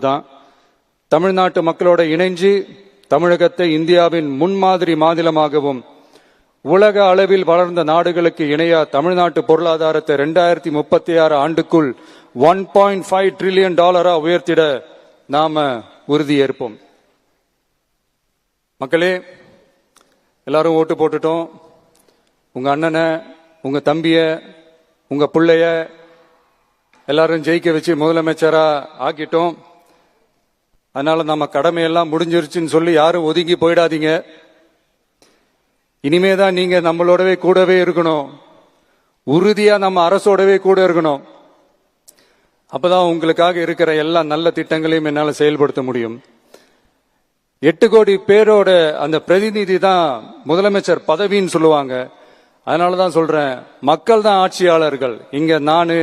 தான் தமிழ்நாட்டு மக்களோட இணைஞ்சு தமிழகத்தை இந்தியாவின் முன்மாதிரி மாநிலமாகவும் உலக அளவில் வளர்ந்த நாடுகளுக்கு இணையா தமிழ்நாட்டு பொருளாதாரத்தை 2036 ஆண்டுக்குள் $1.5 trillion உயர்த்திட நாம உறுதியேற்போம். மக்களே, எல்லாரும் ஓட்டு போட்டுட்டோம். உங்க அண்ணனை, உங்க தம்பிய, உங்க பிள்ளைய எல்லாரும் ஜெயிக்க வச்சு முதலமைச்சரா ஆக்கிட்டோம். அதனால நம்ம கடமையெல்லாம் முடிஞ்சிருச்சுன்னு சொல்லி யாரும் ஒதுங்கி போயிடாதீங்க. இனிமேதான் நீங்க நம்மளோடவே கூடவே இருக்கணும். உறுதியா நம்ம அரசோடவே கூட இருக்கணும். அப்பதான் உங்களுக்காக இருக்கிற எல்லா நல்ல திட்டங்களையும் என்னால செயல்படுத்த முடியும். 8 கோடி பேரோட அந்த பிரதிநிதி தான் முதலமைச்சர் பதவின்னு சொல்லுவாங்க. அதனாலதான் சொல்றேன், மக்கள் தான் ஆட்சியாளர்கள். இங்க நானு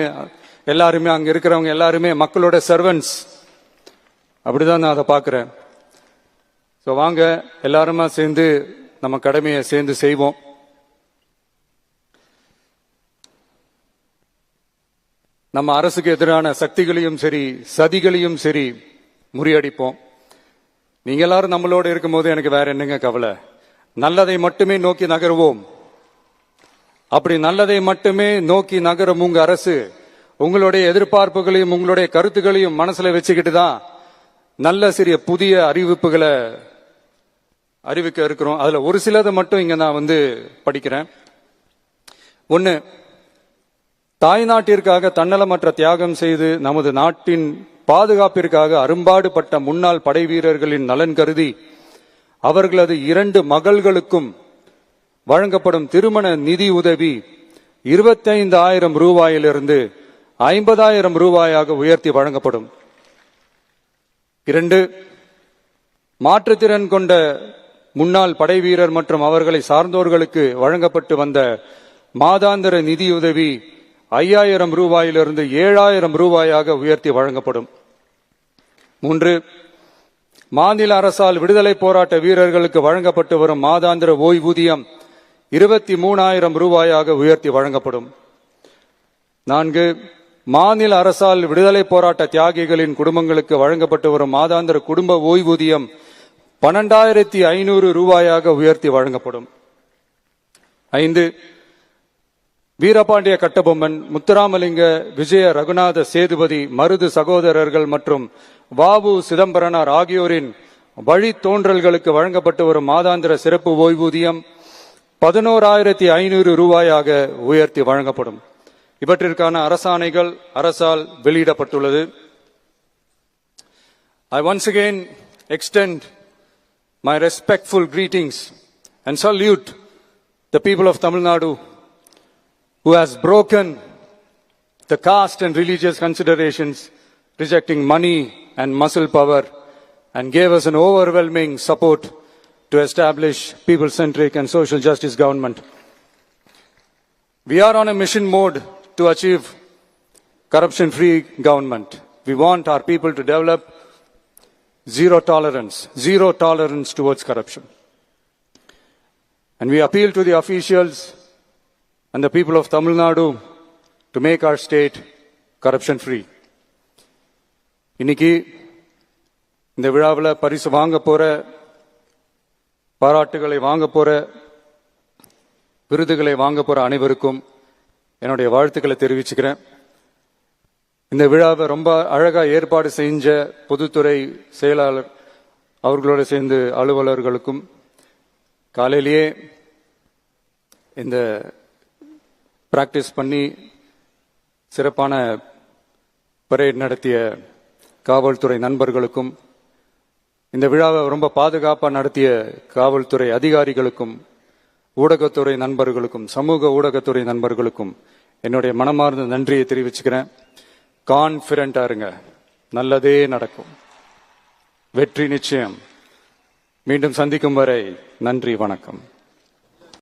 எல்லாருமே, அங்க இருக்கிறவங்க எல்லாருமே மக்களோட சர்வன்ட்ஸ். அப்படிதான் நான் அதை பாக்குறேன். வாங்க எல்லாருமா சேர்ந்து நம்ம கடமையை சேர்ந்து செய்வோம். நம்ம அரசுக்கு எதிரான சக்திகளையும் சரி சதிகளையும் சரி முறியடிப்போம். நீங்க எல்லாரும் நம்மளோட இருக்கும் போது எனக்கு வேற என்னங்க கவலை? நல்லதை மட்டுமே நோக்கி நகருவோம். அப்படி நல்லதை மட்டுமே நோக்கி நகரும் உங்க அரசு உங்களுடைய எதிர்பார்ப்புகளையும் உங்களுடைய கருத்துக்களையும் மனசுல வச்சுக்கிட்டு தான் நல்ல சிறிய புதிய அறிவிப்புகளை அறிவிக்க இருக்கிறோம். அதுல ஒரு சிலதை மட்டும் இங்க நான் படிக்கிறேன். 1, தாய்நாட்டிற்காக தன்னலமற்ற தியாகம் செய்து நமது நாட்டின் பாதுகாப்பிற்காக அரும்பாடுபட்ட முன்னாள் படை வீரர்களின் நலன் கருதி அவர்களது 2 மகள்களுக்கும் வழங்கப்படும் திருமண நிதி உதவி 25,000 ரூபாயிலிருந்து 50,000 ரூபாயாக உயர்த்தி வழங்கப்படும். 2, மாற்றுத்திறன் கொண்ட முன்னாள் படை வீரர் மற்றும் அவர்களை சார்ந்தோர்களுக்கு வழங்கப்பட்டு வந்த மாதாந்திர நிதியுதவி 5,000 ரூபாயிலிருந்து 7,000 ரூபாயாக உயர்த்தி வழங்கப்படும். 3, மாநில அரசால் விடுதலை போராட்ட வீரர்களுக்கு வழங்கப்பட்டு வரும் மாதாந்திர ஓய்வூதியம் 23,000 ரூபாயாக உயர்த்தி வழங்கப்படும். 4, மாநில அரசால் விடுதலை போராட்ட தியாகிகளின் குடும்பங்களுக்கு வழங்கப்பட்டு வரும் மாதாந்திர குடும்ப ஓய்வூதியம் 12,500 ரூபாயாக உயர்த்தி வழங்கப்படும். 5, வீரபாண்டிய கட்டபொம்மன், முத்துராமலிங்க, விஜய ரகுநாத சேதுபதி, மருது சகோதரர்கள் மற்றும் வாவு சிதம்பரனார் ஆகியோரின் வழித்தோன்றல்களுக்கு வழங்கப்பட்டு வரும் மாதாந்திர சிறப்பு ஓய்வூதியம் 11,500 ரூபாயாக உயர்த்தி வழங்கப்படும். இவற்றிற்கான அரசாணைகள் அரசால் வெளியிடப்பட்டுள்ளது. I once again extend my respectful greetings and salute the people of Tamil Nadu who has broken the caste and religious considerations, rejecting money and muscle power, and gave us an overwhelming support to establish people-centric and social justice government. We are on a mission mode to achieve corruption-free government. We want our people to develop zero tolerance towards corruption. And we appeal to the officials and the people of Tamil Nadu to make our state corruption-free. இன்னைக்கு இந்த விழாவில் பரிசு வாங்க போற, பாராட்டுகளை வாங்க போற, விருதுகளை வாங்க போற அனைவருக்கும் என்னுடைய வாழ்த்துக்களை தெரிவிச்சுக்கிறேன். இந்த விழாவை ரொம்ப அழகா ஏற்பாடு செஞ்ச பொதுத்துறை செயலாளர் அவர்களோட சேர்ந்து அலுவலர்களுக்கும், காலையிலேயே இந்த பிராக்டிஸ் பண்ணி சிறப்பான பரேட் நடத்திய காவல்துறை நண்பர்களுக்கும், இந்த விழாவை ரொம்ப பாதுகாப்பாக நடத்திய காவல்துறை அதிகாரிகளுக்கும், ஊடகத்துறை நண்பர்களுக்கும், சமூக ஊடகத்துறை நண்பர்களுக்கும் என்னுடைய மனமார்ந்த நன்றியை தெரிவிச்சுக்கிறேன். கான்பிடண்டா இருங்க, நல்லதே நடக்கும், வெற்றி நிச்சயம். மீண்டும் சந்திக்கும் வரை நன்றி, வணக்கம்.